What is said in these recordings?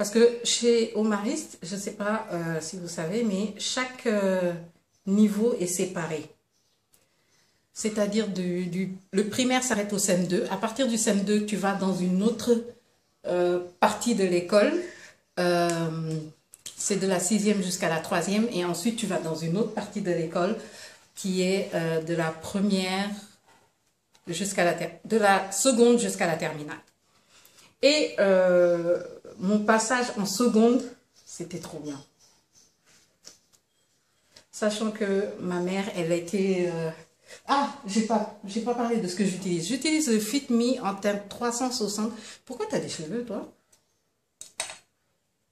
Parce que chez Omariste, je ne sais pas si vous savez, mais chaque niveau est séparé. C'est-à-dire le primaire s'arrête au CM2. À partir du CM2, tu vas dans une autre partie de l'école. C'est de la 6e jusqu'à la 3e. Et ensuite, tu vas dans une autre partie de l'école qui est de la première de la seconde jusqu'à la terminale. Et mon passage en seconde, c'était trop bien. Sachant que ma mère, elle a été... Ah, j'ai pas parlé de ce que j'utilise. J'utilise le Fit Me en teinte 360. Pourquoi tu as des cheveux, toi?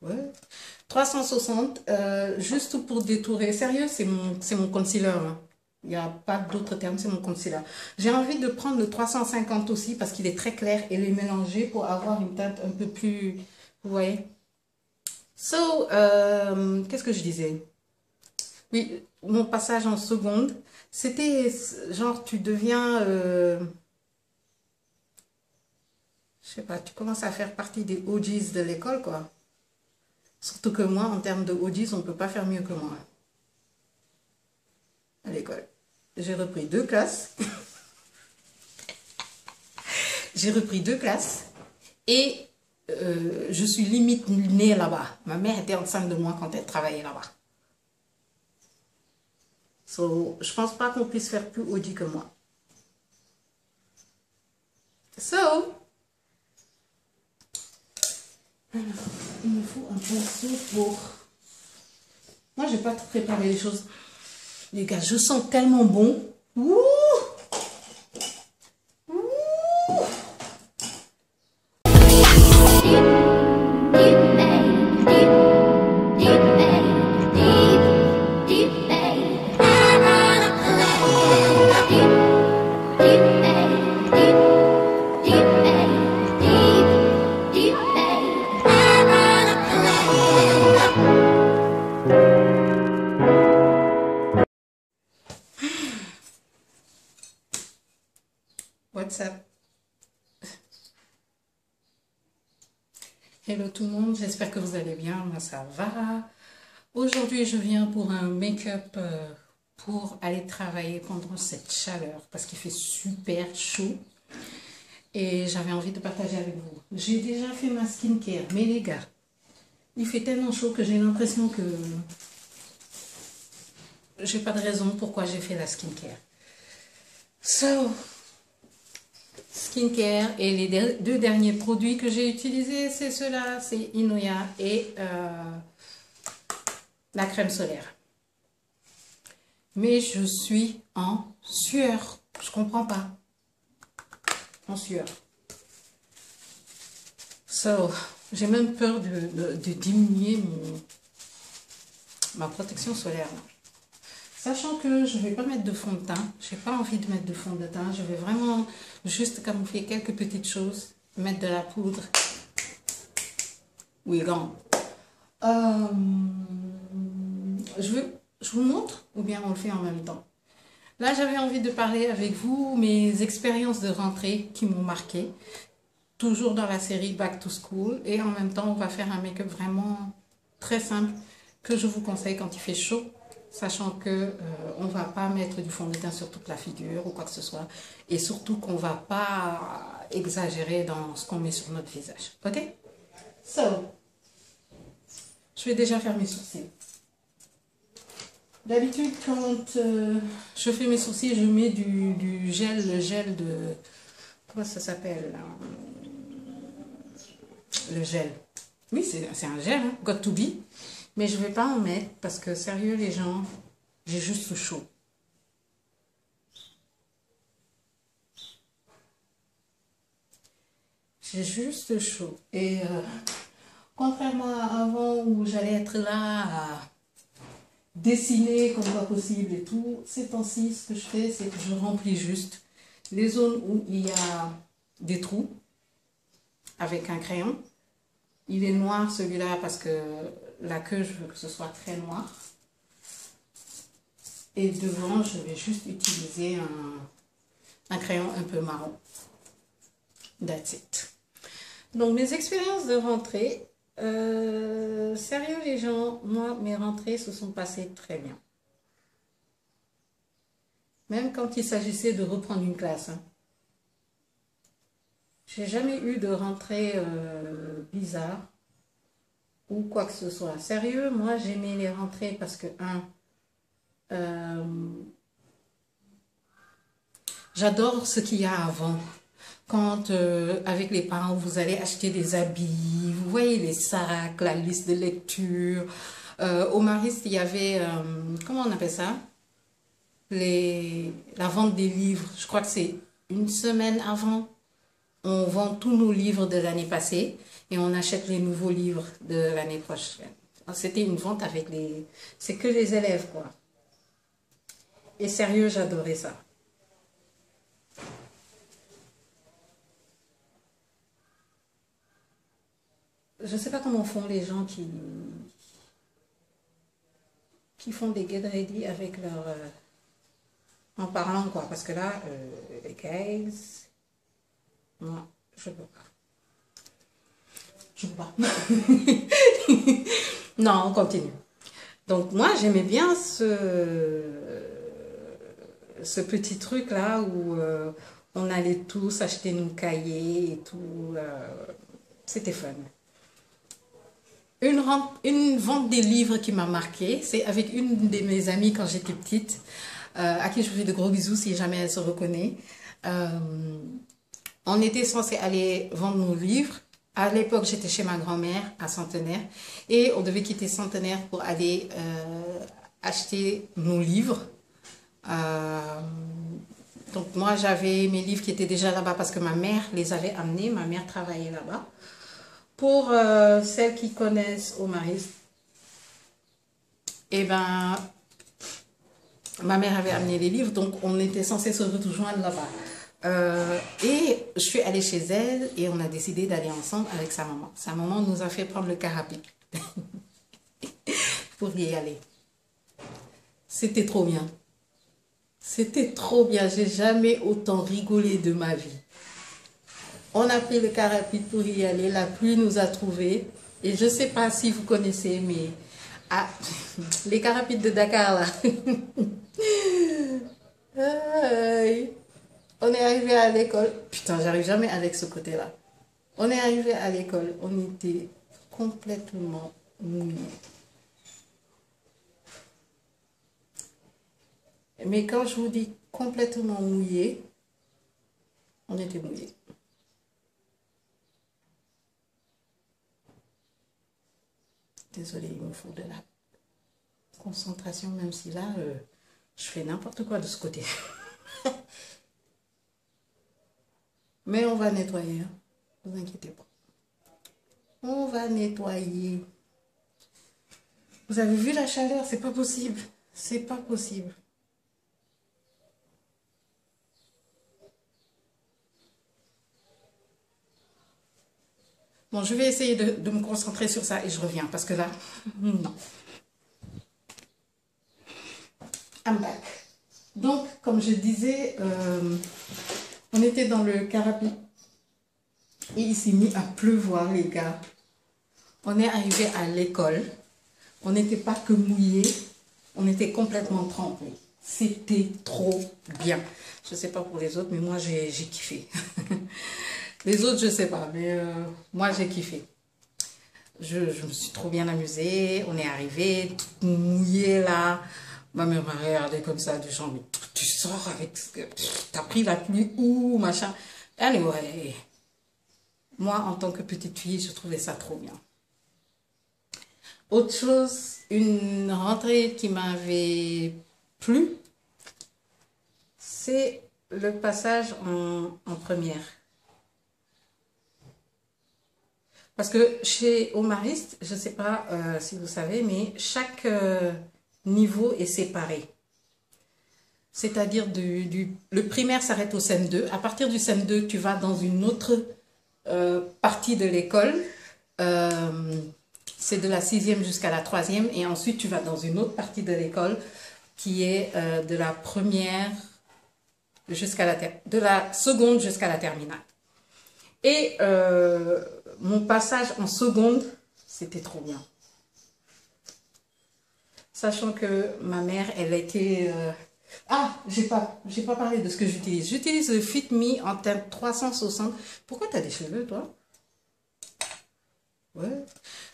Ouais. 360, juste pour détourer. Sérieux, c'est mon concealer. Hein. Il n'y a pas d'autre terme, c'est mon concealer. J'ai envie de prendre le 350 aussi parce qu'il est très clair et le mélanger pour avoir une teinte un peu plus... Vous voyez? So, qu'est-ce que je disais? Oui, mon passage en seconde, c'était genre tu deviens... je sais pas, tu commences à faire partie des OGs de l'école, quoi. Surtout que moi, en termes de OGs, on ne peut pas faire mieux que moi. À l'école. J'ai repris 2 classes. J'ai repris 2 classes. Et je suis limite née là-bas. Ma mère était enceinte de moi quand elle travaillait là-bas. So, je pense pas qu'on puisse faire plus OG que moi. So, alors, il me faut un pinceau pour... Moi, j'ai pas préparé les choses. Les gars, je sens tellement bon. Ouh! What's up? Hello tout le monde, j'espère que vous allez bien, moi ça va. Aujourd'hui je viens pour un make-up pour aller travailler pendant cette chaleur parce qu'il fait super chaud et j'avais envie de partager avec vous. J'ai déjà fait ma skincare, mais les gars, il fait tellement chaud que j'ai l'impression que j'ai pas de raison pourquoi j'ai fait la skincare. So, skincare et les 2 derniers produits que j'ai utilisés, c'est ceux-là, c'est Inoya et la crème solaire. Mais je suis en sueur, je comprends pas. En sueur. So, j'ai même peur de diminuer ma protection solaire. Sachant que je ne vais pas mettre de fond de teint, je n'ai pas envie de mettre de fond de teint, je vais vraiment juste camoufler quelques petites choses, mettre de la poudre. Oui, gant. Je vous montre ou bien on le fait en même temps? Là, j'avais envie de parler avec vous mes expériences de rentrée qui m'ont marqué. Toujours dans la série Back to School. Et en même temps, on va faire un make-up vraiment très simple que je vous conseille quand il fait chaud. Sachant que on ne va pas mettre du fond de teint sur toute la figure ou quoi que ce soit. Et surtout qu'on ne va pas exagérer dans ce qu'on met sur notre visage. Ok? So, je vais déjà faire mes sourcils. D'habitude, quand je fais mes sourcils, je mets du gel, le gel de... Comment ça s'appelle? Le gel. Oui, c'est un gel, hein, Got to Be. Mais je ne vais pas en mettre parce que, sérieux, les gens, j'ai juste chaud. J'ai juste chaud. Et contrairement à avant où j'allais être là à dessiner comme pas possible et tout, ces temps-ci, ce que je fais, c'est que je remplis juste les zones où il y a des trous avec un crayon. Il est noir celui-là parce que la queue, je veux que ce soit très noir. Et devant, je vais juste utiliser un crayon un peu marron. That's it. Donc, mes expériences de rentrée, Sérieux les gens, moi, mes rentrées se sont passées très bien. Même quand il s'agissait de reprendre une classe, hein. J'ai jamais eu de rentrée bizarre ou quoi que ce soit. Sérieux, moi j'aimais les rentrées parce que, euh, j'adore ce qu'il y a avant. Quand avec les parents vous allez acheter des habits, vous voyez les sacs, la liste de lecture. Au Mariste, il y avait, comment on appelle ça? La vente des livres. Je crois que c'est une semaine avant. On vend tous nos livres de l'année passée et on achète les nouveaux livres de l'année prochaine. C'était une vente avec les... C'est que les élèves, quoi. Et sérieux, j'adorais ça. Je ne sais pas comment font les gens qui font des get ready avec leur... en parlant, quoi. Parce que là, les guys, moi, je peux pas. Je peux pas. Non, on continue. Donc moi, j'aimais bien ce petit truc-là où on allait tous acheter nos cahiers et tout. C'était fun. Une vente des livres qui m'a marqué, c'est avec une de mes amies quand j'étais petite, à qui je fais de gros bisous si jamais elle se reconnaît. Euh, on était censé aller vendre nos livres. À l'époque, j'étais chez ma grand-mère à Centenaire et on devait quitter Centenaire pour aller acheter nos livres. Euh, donc moi, j'avais mes livres qui étaient déjà là-bas parce que ma mère les avait amenés. Ma mère travaillait là-bas. Pour celles qui connaissent Omaris, eh ben, ma mère avait amené les livres, donc on était censé se rejoindre là-bas. Et je suis allée chez elle et on a décidé d'aller ensemble avec sa maman. Sa maman nous a fait prendre le car rapide pour y aller. C'était trop bien. C'était trop bien. J'ai jamais autant rigolé de ma vie. On a pris le car rapide pour y aller. La pluie nous a trouvés. Et je ne sais pas si vous connaissez, mais ah, les cars rapides de Dakar, là. Aïe. On est arrivé à l'école. Putain, j'arrive jamais avec ce côté-là. On est arrivé à l'école. On était complètement mouillés. Mais quand je vous dis complètement mouillés, on était mouillés. Désolée, il me faut de la concentration, même si là, je fais n'importe quoi de ce côté. Mais on va nettoyer, hein. Ne vous inquiétez pas. On va nettoyer. Vous avez vu la chaleur? C'est pas possible. C'est pas possible. Bon, je vais essayer de me concentrer sur ça et je reviens parce que là, non. I'm back. Donc, comme je disais, on était dans le Carapi et il s'est mis à pleuvoir, les gars. On est arrivé à l'école. On n'était pas que mouillés, on était complètement trempés. C'était trop bien. Je ne sais pas pour les autres, mais moi, j'ai kiffé. Les autres, je ne sais pas, mais moi, j'ai kiffé. Je me suis trop bien amusée. On est arrivé, tout mouillé là. Ma mère m'a regardé comme ça, du genre, mais tu sors avec... T'as pris la pluie où, machin. Anyway, moi, en tant que petite fille, je trouvais ça trop bien. Autre chose, une rentrée qui m'avait plu, c'est le passage en première. Parce que chez Omariste, je ne sais pas si vous savez, mais chaque niveau est séparé. C'est-à-dire le primaire s'arrête au CM2. À partir du CM2, tu vas dans une autre partie de l'école. C'est de la 6e jusqu'à la 3e. Et ensuite, tu vas dans une autre partie de l'école qui est de la première de la seconde jusqu'à la terminale. Et mon passage en seconde, C'était trop bien. Sachant que ma mère, elle a été... Ah, j'ai pas parlé de ce que j'utilise. J'utilise le Fit Me en teinte 360. Pourquoi tu as des cheveux, toi? Ouais.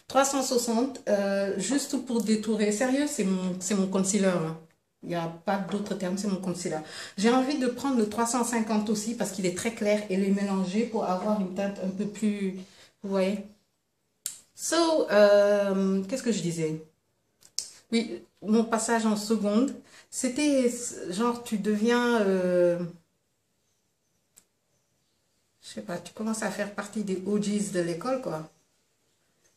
360, juste pour détourer. Sérieux, c'est mon concealer. Hein. Il n'y a pas d'autre terme, c'est mon concealer. J'ai envie de prendre le 350 aussi parce qu'il est très clair et les mélanger pour avoir une teinte un peu plus... Vous voyez? So, qu'est-ce que je disais? Oui, mon passage en seconde, c'était genre tu deviens... je sais pas, tu commences à faire partie des OGs de l'école, quoi.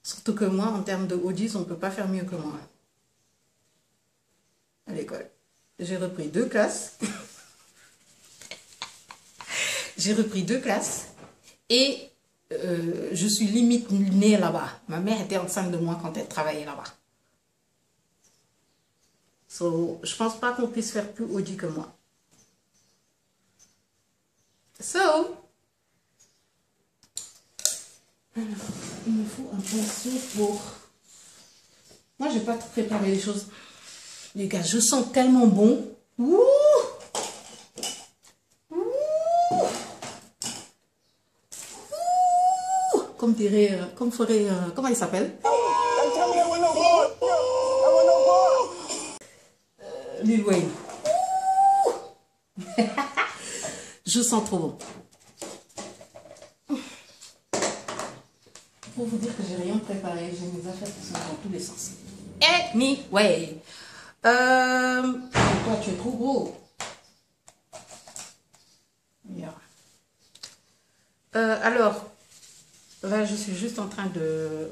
Surtout que moi, en termes de OGs, on ne peut pas faire mieux que moi à l'école. J'ai repris 2 classes. J'ai repris 2 classes. Et je suis limite née là-bas. Ma mère était enceinte de moi quand elle travaillait là-bas. So, je pense pas qu'on puisse faire plus OG que moi. So, alors, il me faut un pinceau pour... Moi, je n'ai pas préparé les choses. Les gars, je sens tellement bon. Ouh! Ouh! Ouh! Comme dirait, comme ferait, comment il s'appelle? Lil Wayne. Je sens trop bon. Pour vous dire que j'ai rien préparé, j'ai mes affaires qui sont dans tous les sens. Anyway. Toi, tu es trop gros. Yeah. Alors, là, je suis juste en train de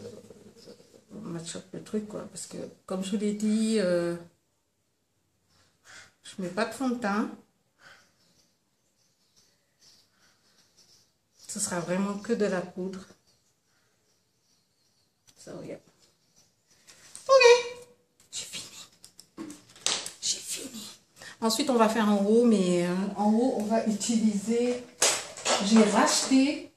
match-up le truc, quoi. Parce que, comme je vous l'ai dit, je mets pas de fond de teint. Ce sera vraiment que de la poudre. So, yeah. Ok, j'ai fini. J'ai fini. Ensuite, on va faire en haut, mais en haut, on va utiliser... J'ai racheté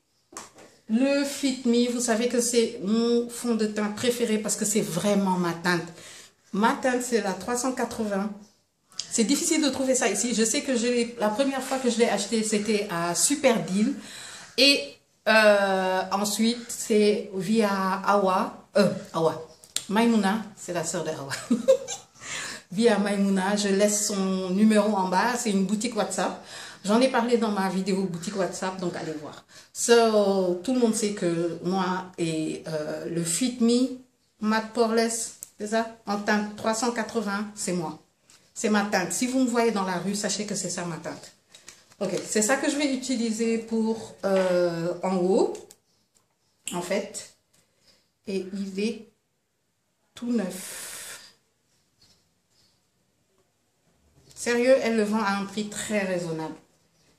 le Fit Me. Vous savez que c'est mon fond de teint préféré parce que c'est vraiment ma teinte. Ma teinte, c'est la 380. C'est difficile de trouver ça ici. Je sais que la première fois que je l'ai acheté, c'était à Super Deal. Et ensuite, c'est via Awa. Maimouna, c'est la sœur de Awa. Via Maimouna, je laisse son numéro en bas. C'est une boutique WhatsApp. J'en ai parlé dans ma vidéo boutique WhatsApp, donc allez voir. So, tout le monde sait que moi et le Fit Me Matte Poreless, c'est ça, en teinte 380, c'est moi. C'est ma teinte. Si vous me voyez dans la rue, sachez que c'est ça ma teinte. Ok, c'est ça que je vais utiliser pour en haut, en fait. Et il est tout neuf. Sérieux, elle le vend à un prix très raisonnable.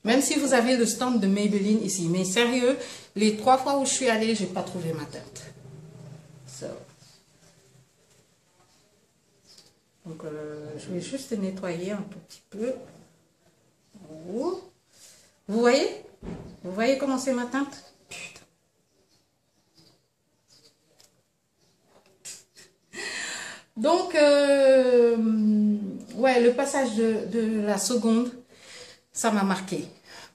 Même si vous avez le stand de Maybelline ici. Mais sérieux, les 3 fois où je suis allée, j'ai pas trouvé ma teinte. So. Donc, je vais juste nettoyer un tout petit peu. Oh. Vous voyez? Vous voyez comment c'est ma teinte? Putain. Donc, ouais, le passage de la seconde, ça m'a marqué.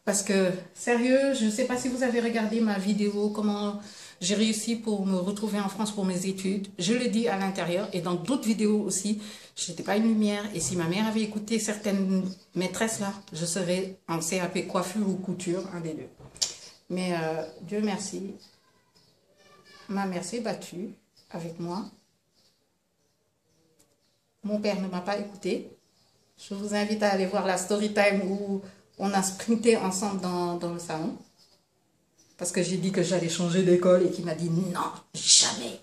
Parce que, sérieux, je ne sais pas si vous avez regardé ma vidéo, comment j'ai réussi pour me retrouver en France pour mes études. Je le dis à l'intérieur et dans d'autres vidéos aussi, je n'étais pas une lumière. Et si ma mère avait écouté certaines maîtresses là, je serais en CAP coiffure ou couture, un des deux. Mais Dieu merci, ma mère s'est battue avec moi. Mon père ne m'a pas écouté. Je vous invite à aller voir la story time où on a sprinté ensemble dans le salon. Parce que j'ai dit que j'allais changer d'école et qu'il m'a dit non, jamais.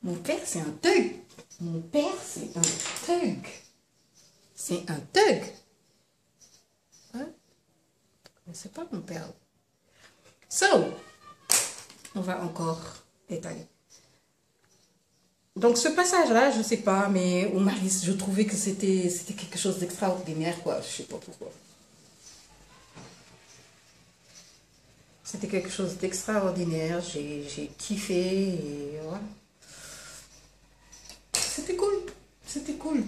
Mon père, c'est un thug. Mon père, c'est un thug. C'est un thug. Hein? Mais c'est pas mon père. So, on va encore étaler. Donc ce passage-là, je sais pas, mais au Maris, je trouvais que c'était quelque chose d'extraordinaire, quoi. Je sais pas pourquoi. C'était quelque chose d'extraordinaire. J'ai kiffé et voilà. C'était cool. C'était cool.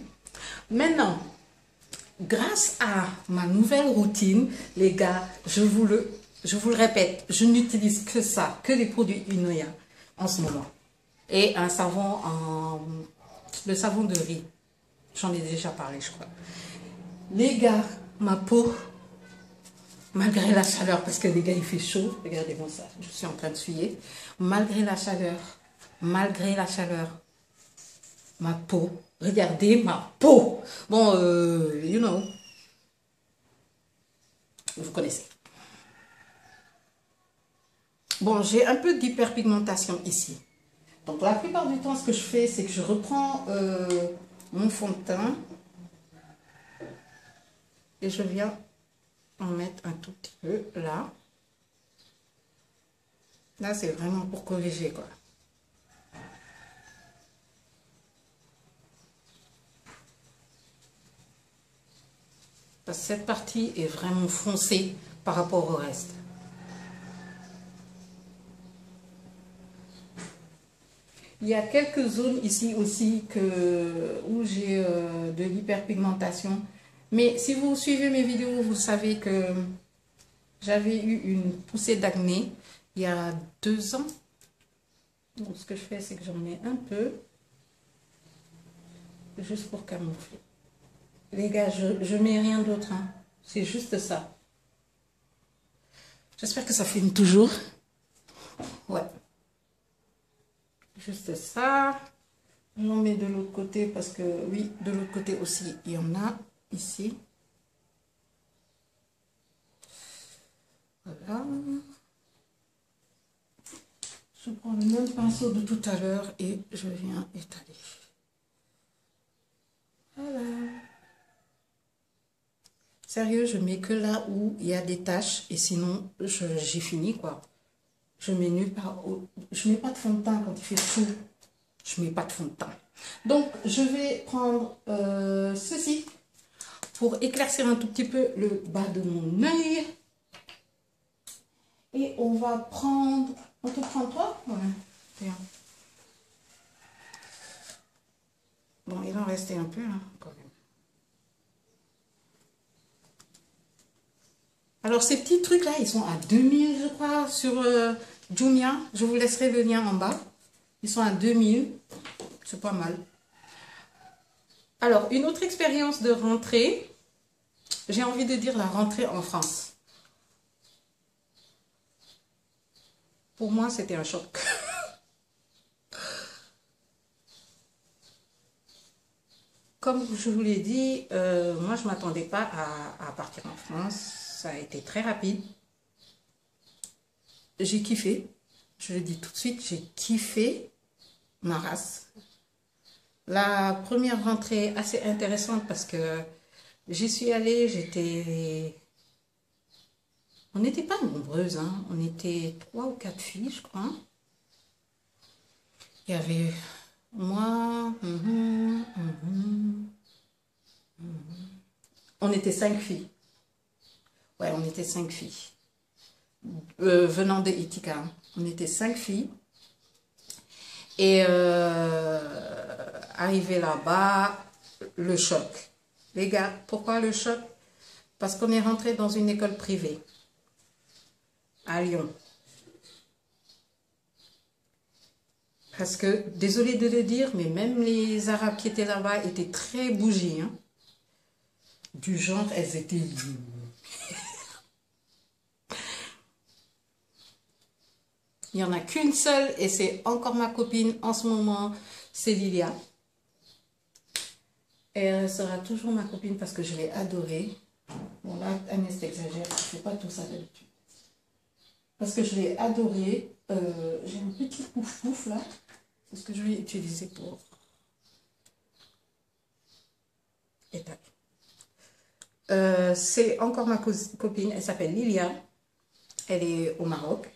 Maintenant, grâce à ma nouvelle routine, les gars, je vous le répète, je n'utilise que ça, que les produits Unoya en ce moment. Et un savon le savon de riz. J'en ai déjà parlé, je crois. Les gars, ma peau, malgré la chaleur, parce que les gars, il fait chaud. Regardez-moi ça, je suis en train de suer. Malgré la chaleur, ma peau, regardez ma peau. Bon, you know, vous connaissez. Bon, j'ai un peu d'hyperpigmentation ici. Donc, la plupart du temps, ce que je fais, c'est que je reprends mon fond de teint et je viens en mettre un tout petit peu là. Là, c'est vraiment pour corriger, quoi. Parce que cette partie est vraiment foncée par rapport au reste. Il y a quelques zones ici aussi où j'ai de l'hyperpigmentation. Mais si vous suivez mes vidéos, vous savez que j'avais eu une poussée d'acné il y a 2 ans. Donc ce que je fais, c'est que j'en mets un peu. Juste pour camoufler. Les gars, je mets rien d'autre. Hein. C'est juste ça. J'espère que ça filme toujours. Ouais. Juste ça. J'en mets de l'autre côté parce que, oui, de l'autre côté aussi, il y en a ici. Voilà. Je prends le même pinceau de tout à l'heure et je viens étaler. Voilà. Sérieux, je mets que là où il y a des taches et sinon, j'ai fini, quoi. Je mets nulle part. Je mets pas de fond de teint quand il fait chaud. Je mets pas de fond de teint. Donc, je vais prendre ceci pour éclaircir un tout petit peu le bas de mon œil. Et on va prendre... On te prend toi? Ouais. Tiens. Bon, il en restait un peu, hein, quand même. Alors, ces petits trucs-là, ils sont à 2000, je crois, sur Jumia. Je vous laisserai le lien en bas. Ils sont à 2000. C'est pas mal. Alors, une autre expérience de rentrée. J'ai envie de dire la rentrée en France. Pour moi, c'était un choc. Comme je vous l'ai dit, moi, je ne m'attendais pas à partir en France. Ça a été très rapide. J'ai kiffé. Je le dis tout de suite, j'ai kiffé ma race. La première rentrée assez intéressante parce que j'y suis allée, on n'était pas nombreuses, hein. On était 3 ou 4 filles, je crois. Il y avait moi, on était 5 filles. Ouais, on était 5 filles. Venant de Itika, on était 5 filles. Et arrivé là-bas, le choc. Les gars, pourquoi le choc? Parce qu'on est rentré dans une école privée à Lyon. Parce que, désolé de le dire, mais même les Arabes qui étaient là-bas étaient très bougies. Hein. Du genre, elles étaient... Il n'y en a qu'une seule et c'est encore ma copine en ce moment, c'est Lilia. Et elle sera toujours ma copine parce que je l'ai adorée. Bon là, Agnès exagère, je ne fais pas tout ça d'habitude. Parce que je l'ai adorée. J'ai un petit pouf-pouf là. C'est ce que je vais utiliser pour étaler. C'est encore ma copine, elle s'appelle Lilia. Elle est au Maroc.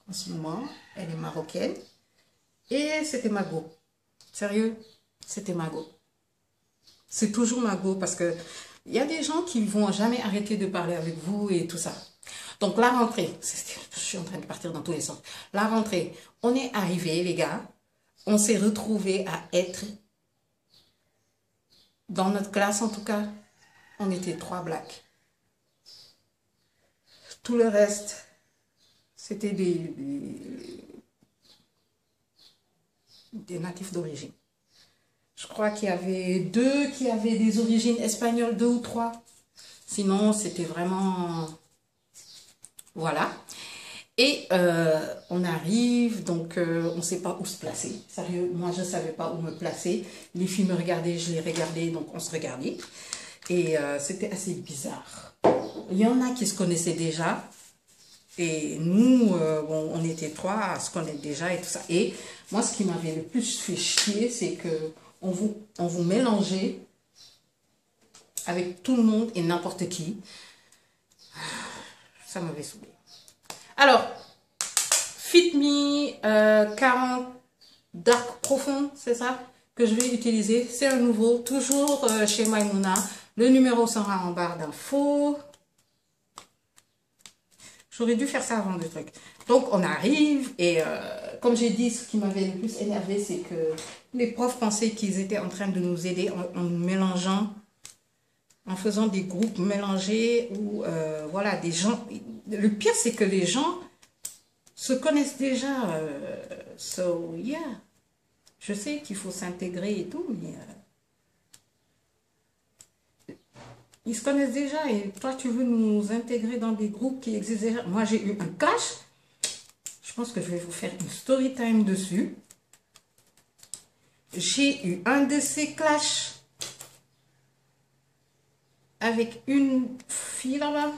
En ce moment, elle est marocaine. Et c'était Mago. Sérieux, c'était Mago. C'est toujours Mago parce que il y a des gens qui ne vont jamais arrêter de parler avec vous et tout ça. Donc la rentrée, je suis en train de partir dans tous les sens. La rentrée, on est arrivé, les gars, on s'est retrouvés à être, dans notre classe en tout cas, on était 3 blacks. Tout le reste, c'était des natifs d'origine. Je crois qu'il y avait 2 qui avaient des origines espagnoles, 2 ou 3. Sinon, c'était vraiment... Voilà. Et on arrive, donc on ne sait pas où se placer. Sérieux, moi, je ne savais pas où me placer. Les filles me regardaient, je les regardais, donc on se regardait. Et c'était assez bizarre. Il y en a qui se connaissaient déjà. Et nous, bon, on était 3 à se connaître déjà et tout ça. Et moi, ce qui m'avait le plus fait chier, c'est que on vous mélangeait avec tout le monde et n'importe qui. Ça m'avait saoulé. Alors, Fit Me 40 Dark Profond, c'est ça que je vais utiliser. C'est un nouveau, toujours chez Maimouna. Le numéro sera en barre d'infos. J'aurais dû faire ça avant le truc. Donc, on arrive et comme j'ai dit, ce qui m'avait le plus énervé, c'est que les profs pensaient qu'ils étaient en train de nous aider en nous mélangeant, en faisant des groupes mélangés ou voilà, des gens. Le pire, c'est que les gens se connaissent déjà. So, yeah. Je sais qu'il faut s'intégrer et tout, mais ils se connaissent déjà et toi, tu veux nous intégrer dans des groupes qui existent déjà. Moi, j'ai eu un clash. Je pense que je vais vous faire une story time dessus. J'ai eu un de ces clashs avec une fille là-bas.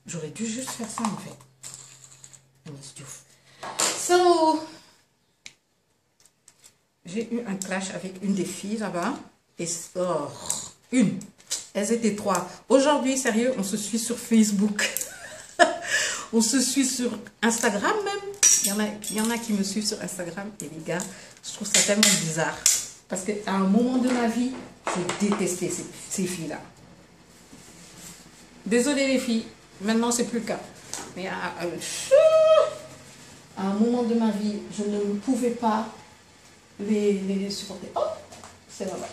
J'aurais dû juste faire ça en fait. So, j'ai eu un clash avec une des filles là-bas. Et une. Elles étaient 3. Aujourd'hui, sérieux, on se suit sur Facebook. On se suit sur Instagram même. Il y en a qui me suivent sur Instagram. Et les gars, je trouve ça tellement bizarre. Parce qu'à un moment de ma vie, j'ai détesté ces filles-là. Désolée les filles. Maintenant, c'est plus le cas. Mais à un moment de ma vie, je ne pouvais pas les supporter. Oh, c'est vrai.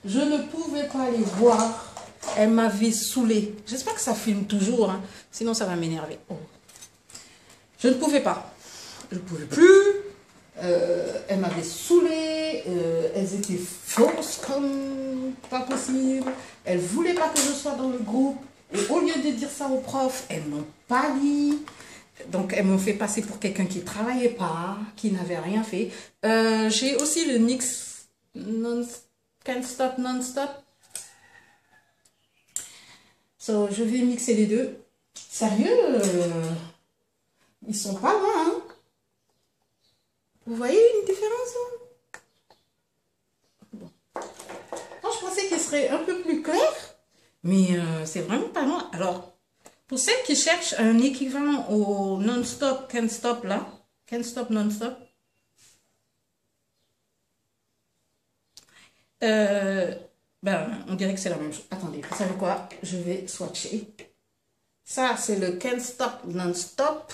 Je ne pouvais pas les voir. Elle m'avait saoulée. J'espère que ça filme toujours. Hein. Sinon, ça va m'énerver. Oh. Je ne pouvais pas. Je ne pouvais plus. Elle m'avait saoulée. Elles étaient fausses comme pas possible. Elles ne voulaient pas que je sois dans le groupe. Et au lieu de dire ça aux profs, elles n'ont pas dit. Donc, elles m'ont fait passer pour quelqu'un qui ne travaillait pas, qui n'avait rien fait. J'ai aussi le NYX Can't Stop Non-Stop. So, je vais mixer les deux. Sérieux, ils sont pas loin. Hein? Vous voyez une différence hein? Bon. Moi, je pensais qu'il serait un peu plus clair. Mais c'est vraiment pas loin. Alors, pour celles qui cherchent un équivalent au non-stop, can't stop là, can't stop non-stop, ben, on dirait que c'est la même chose. Attendez, vous savez quoi? Je vais swatcher. Ça, c'est le can't stop non-stop.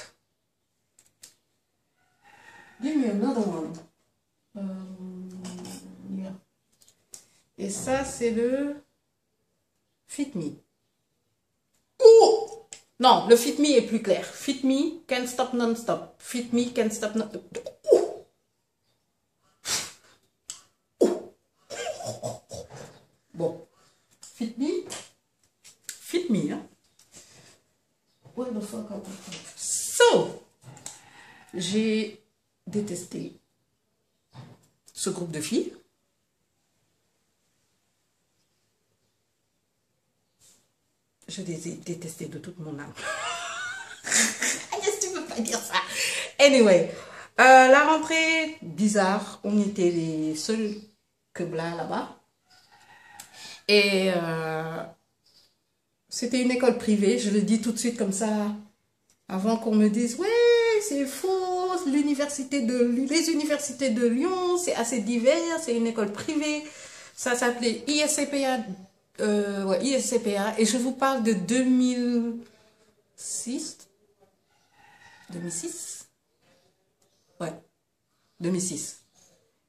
Give me another one. Yeah. Et ça, c'est le Fit Me. Oh! Non, le Fit Me est plus clair. Fit Me, Can't Stop Non-Stop. Fit Me, Can't Stop Non-Stop. Oh! Oh! Bon. Fit Me, hein? What the fuck? So, j'ai détesté ce groupe de filles. Je les ai détestées de toute mon âme. Qu'est-ce que tu peux pas dire ça? Anyway, la rentrée, bizarre. On était les seuls que blancs là-bas. Et c'était une école privée. Je le dis tout de suite comme ça. Avant qu'on me dise, ouais, c'est faux. Les universités de Lyon, c'est assez divers. C'est une école privée. Ça s'appelait ISCPA Ouais, ISCPA. Et je vous parle de 2006. 2006? Ouais, 2006.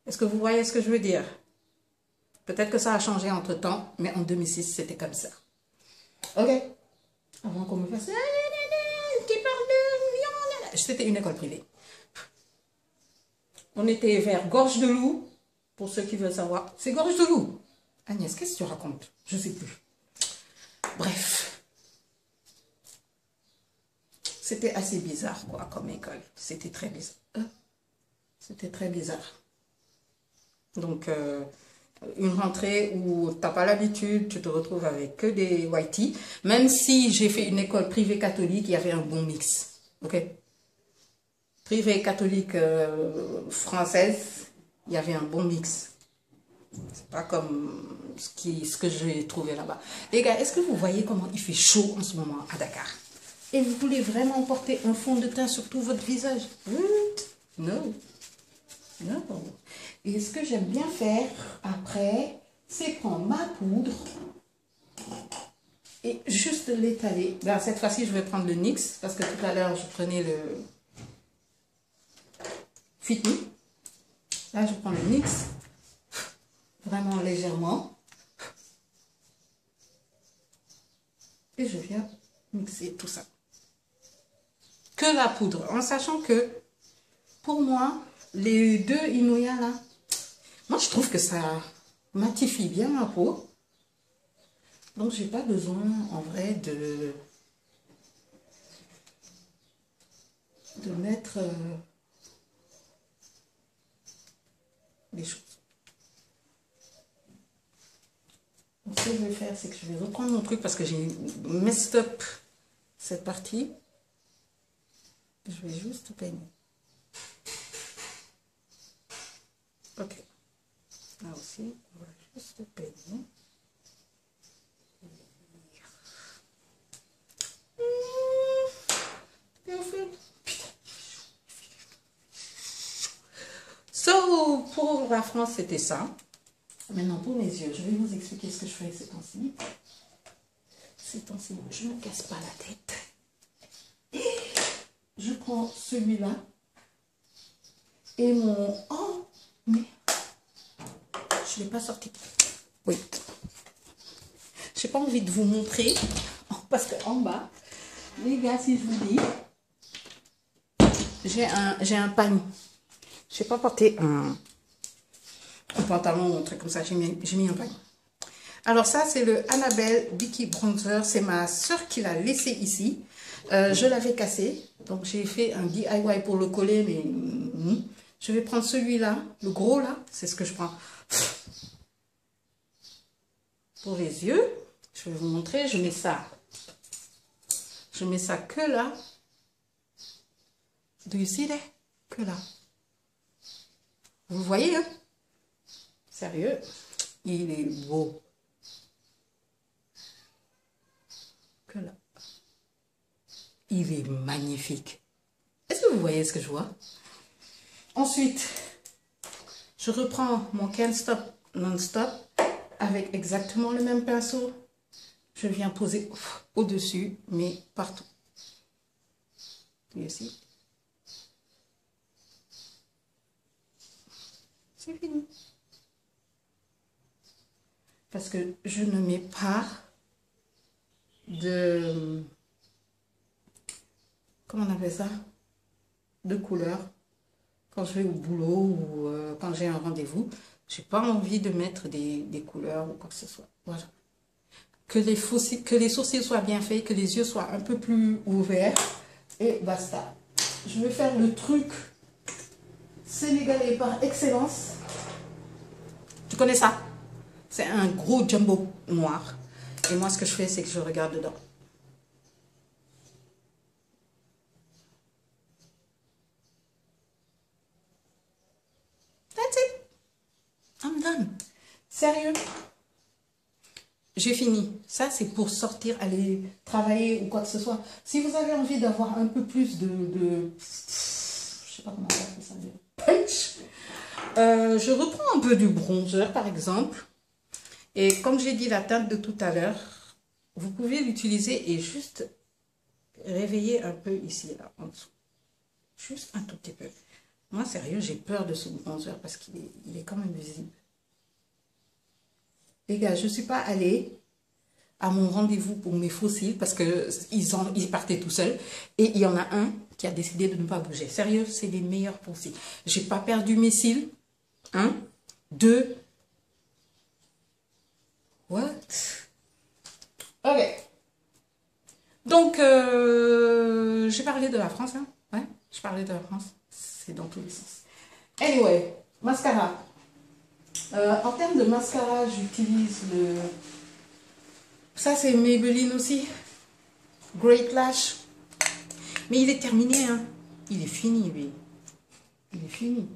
Est-ce que vous voyez ce que je veux dire? Peut-être que ça a changé entre-temps, mais en 2006, c'était comme ça. Ok? Avant qu'on me fasse... Qui parle de... C'était une école privée. On était vers Gorge de Loup, pour ceux qui veulent savoir. C'est Gorge de Loup. Agnès, qu'est-ce que tu racontes? Je ne sais plus. Bref. C'était assez bizarre, quoi, comme école. C'était très bizarre. C'était très bizarre. Donc, une rentrée où tu n'as pas l'habitude, tu te retrouves avec que des whiteys. Même si j'ai fait une école privée catholique, il y avait un bon mix. Ok? Privée catholique française, il y avait un bon mix. C'est pas comme ce que j'ai trouvé là-bas. Les gars, est-ce que vous voyez comment il fait chaud en ce moment à Dakar? Et vous voulez vraiment porter un fond de teint sur tout votre visage? Non. Non. Et ce que j'aime bien faire après, c'est prendre ma poudre et juste l'étaler. Là, cette fois-ci, je vais prendre le NYX parce que tout à l'heure, je prenais le Fit Me. Là, je prends le NYX vraiment légèrement et je viens mixer tout ça. Que la poudre, en sachant que pour moi, les deux Inouïa là, moi je trouve que ça matifie bien ma peau. Donc j'ai pas besoin en vrai de mettre les choses. Donc ce que je vais faire, c'est que je vais reprendre mon truc parce que j'ai messed up cette partie. Je vais juste peigner. Ok. Là aussi, on va juste peigner. So, pour la France, c'était ça. Maintenant, pour mes yeux, je vais vous expliquer ce que je fais ces temps-ci. Ces temps-ci, je ne me casse pas la tête. Et je prends celui-là. Et mon... Oh, mais... Je ne l'ai pas sorti. Oui. Je n'ai pas envie de vous montrer. Parce qu'en bas, les gars, si je vous dis... J'ai un panier. Je n'ai pas porté un pantalon ou un truc comme ça. J'ai mis un panier. Alors ça, c'est le Annabelle Biki Bronzer. C'est ma soeur qui l'a laissé ici. Je l'avais cassé. Donc j'ai fait un DIY pour le coller. Mais je vais prendre celui-là. Le gros là. C'est ce que je prends. Pour les yeux. Je vais vous montrer. Je mets ça. Je mets ça que là. Do you see that? Que là. Vous voyez, hein? Sérieux, il est beau. Que là. Il est magnifique. Est-ce que vous voyez ce que je vois? Ensuite, je reprends mon Can't Stop Non-Stop avec exactement le même pinceau. Je viens poser au-dessus, mais partout. Ici. C'est fini. Parce que je ne mets pas de... Comment on appelle ça? De couleur. Quand je vais au boulot ou quand j'ai un rendez-vous. Je n'ai pas envie de mettre des couleurs ou quoi que ce soit. Voilà. Que les sourcils soient bien faits, que les yeux soient un peu plus ouverts. Et basta. Je vais faire le truc sénégalais par excellence. Tu connais ça? C'est un gros jumbo noir. Et moi, ce que je fais, c'est que je regarde dedans. That's it. I'm done. Sérieux? J'ai fini. Ça, c'est pour sortir, aller travailler ou quoi que ce soit. Si vous avez envie d'avoir un peu plus de je sais pas comment on appelle ça, de punch, je reprends un peu du bronzer, par exemple. Et comme j'ai dit la teinte de tout à l'heure, vous pouvez l'utiliser et juste réveiller un peu ici, là, en dessous. Juste un tout petit peu. Moi, sérieux, j'ai peur de ce bronzer parce qu'il est, il est quand même visible. Les gars, je ne suis pas allée à mon rendez-vous pour mes fossiles parce qu'ils partaient tout seuls. Et il y en a un qui a décidé de ne pas bouger. Sérieux, c'est les meilleurs fossiles. J'ai pas perdu mes cils. Un, deux. What? Ok. Donc, j'ai parlé de la France. Hein? Ouais, je parlais de la France. C'est dans tous les sens. Anyway, mascara. En termes de mascara, j'utilise le... Ça, c'est Maybelline aussi. Great Lash. Mais il est terminé, hein. Il est fini, lui. Il est fini.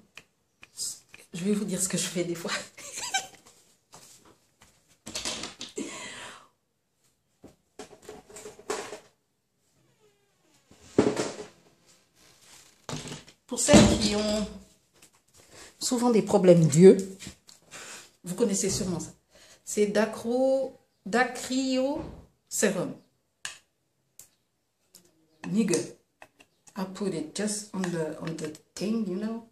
Je vais vous dire ce que je fais des fois. Pour celles qui ont souvent des problèmes d'yeux, vous connaissez sûrement ça. C'est Dacryo Serum. Nigga. I put it just on the thing, you know.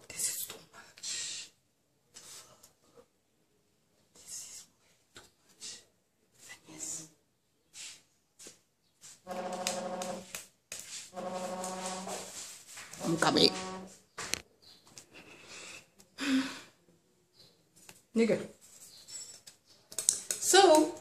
This is too much. This is way too much. Yes. I'm coming. Nigga. So,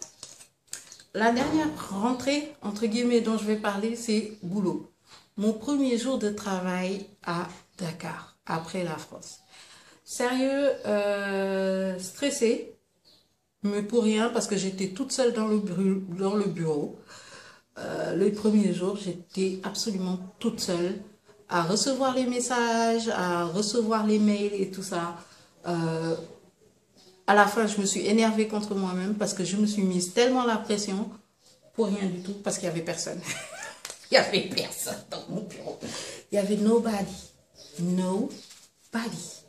la dernière rentrée, entre guillemets, dont je vais parler, c'est boulot. Mon premier jour de travail à Dakar, après la France. Sérieux, stressée, mais pour rien, parce que j'étais toute seule dans le bureau. Le premier jour, j'étais absolument toute seule à recevoir les messages, à recevoir les mails et tout ça. À la fin, je me suis énervée contre moi-même parce que je me suis mise tellement la pression pour rien du tout, parce qu'il n'y avait personne. Il n'y avait personne dans mon bureau. Il n'y avait nobody. Nobody.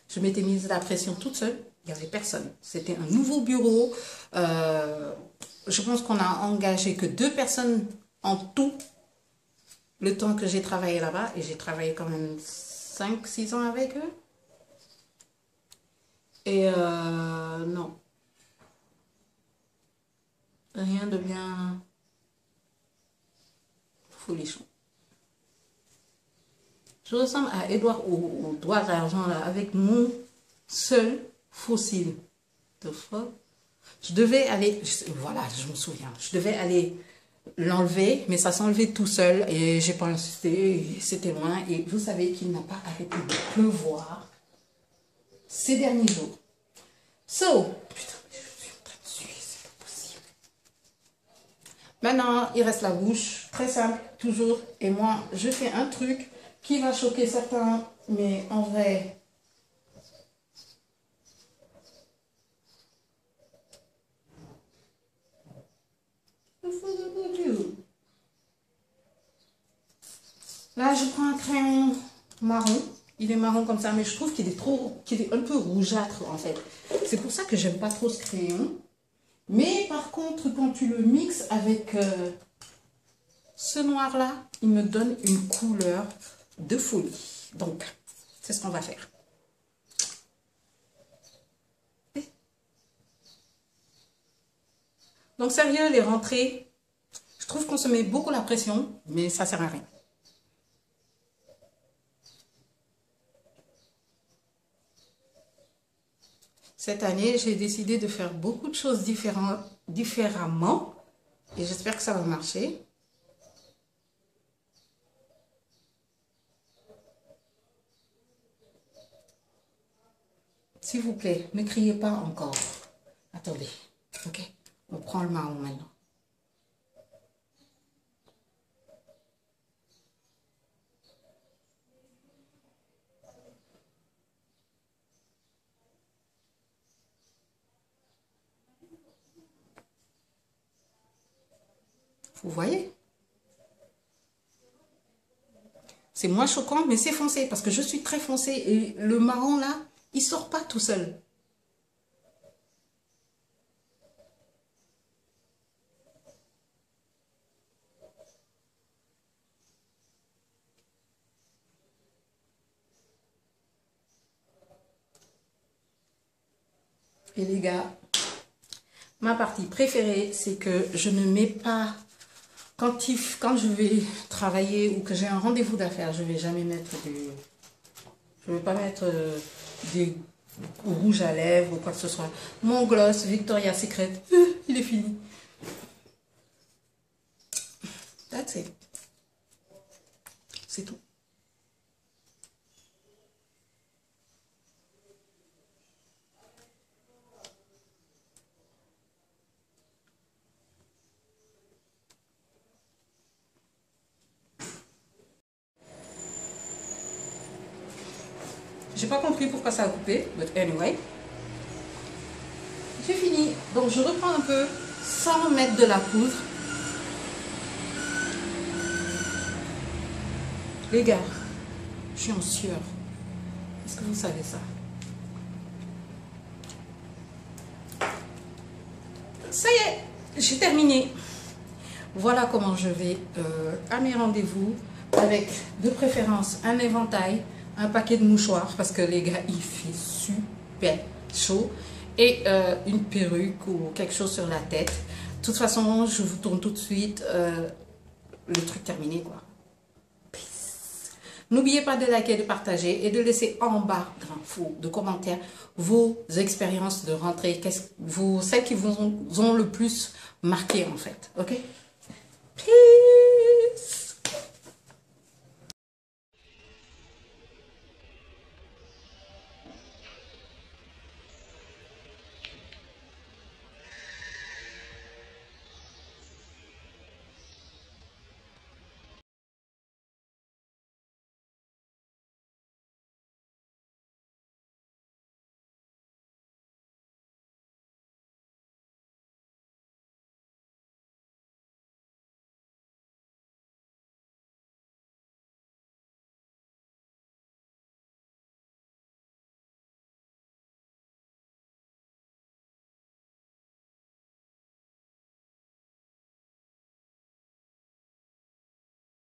Je m'étais mise la pression toute seule. Il n'y avait personne. C'était un nouveau bureau. Je pense qu'on a engagé que 2 personnes en tout le temps que j'ai travaillé là-bas. Et j'ai travaillé quand même 5-6 ans avec eux. Et non. Rien de bien folichon. Je ressemble à Edouard au doigt d'argent là, avec mon seul fossile. The fuck? Je devais aller, voilà, je me souviens, je devais aller l'enlever, mais ça s'enlevait tout seul et j'ai pas insisté, c'était loin. Et vous savez qu'il n'a pas arrêté de pleuvoir ces derniers jours. So, putain, mais je suis en train de suer, c'est pas possible. Maintenant, il reste la bouche, très simple, toujours. Et moi, je fais un truc qui va choquer certains, mais en vrai... Là, je prends un crayon marron. Il est marron comme ça, mais je trouve qu'il est un peu rougeâtre en fait. C'est pour ça que j'aime pas trop ce crayon. Mais par contre, quand tu le mixes avec ce noir-là, il me donne une couleur de folie. Donc, c'est ce qu'on va faire. Donc, sérieux, les rentrées, je trouve qu'on se met beaucoup la pression, mais ça sert à rien. Cette année, j'ai décidé de faire beaucoup de choses différemment et j'espère que ça va marcher. S'il vous plaît, ne criez pas encore. Attendez, ok? On prend le marron maintenant. Vous voyez? C'est moins choquant, mais c'est foncé parce que je suis très foncée et le marron là, il sort pas tout seul. Et les gars, ma partie préférée, c'est que je ne mets pas, quand je vais travailler ou que j'ai un rendez-vous d'affaires, je ne vais jamais mettre je ne vais pas mettre des rouges à lèvres ou quoi que ce soit. Mon gloss Victoria's Secret, il est fini. That's it. C'est tout. J'ai pas compris pourquoi ça a coupé, but anyway. J'ai fini. Donc je reprends un peu sans mettre de la poudre. Les gars, je suis en sueur. Est-ce que vous savez ça? Ça y est, j'ai terminé. Voilà comment je vais à mes rendez-vous avec de préférence un éventail, un paquet de mouchoirs parce que les gars, il fait super chaud et une perruque ou quelque chose sur la tête. De toute façon, je vous tourne tout de suite le truc terminé quoi. N'oubliez pas de liker, de partager et de laisser en bas de commentaires vos expériences de rentrée, celles qui vous ont le plus marqué en fait. Ok? Peace.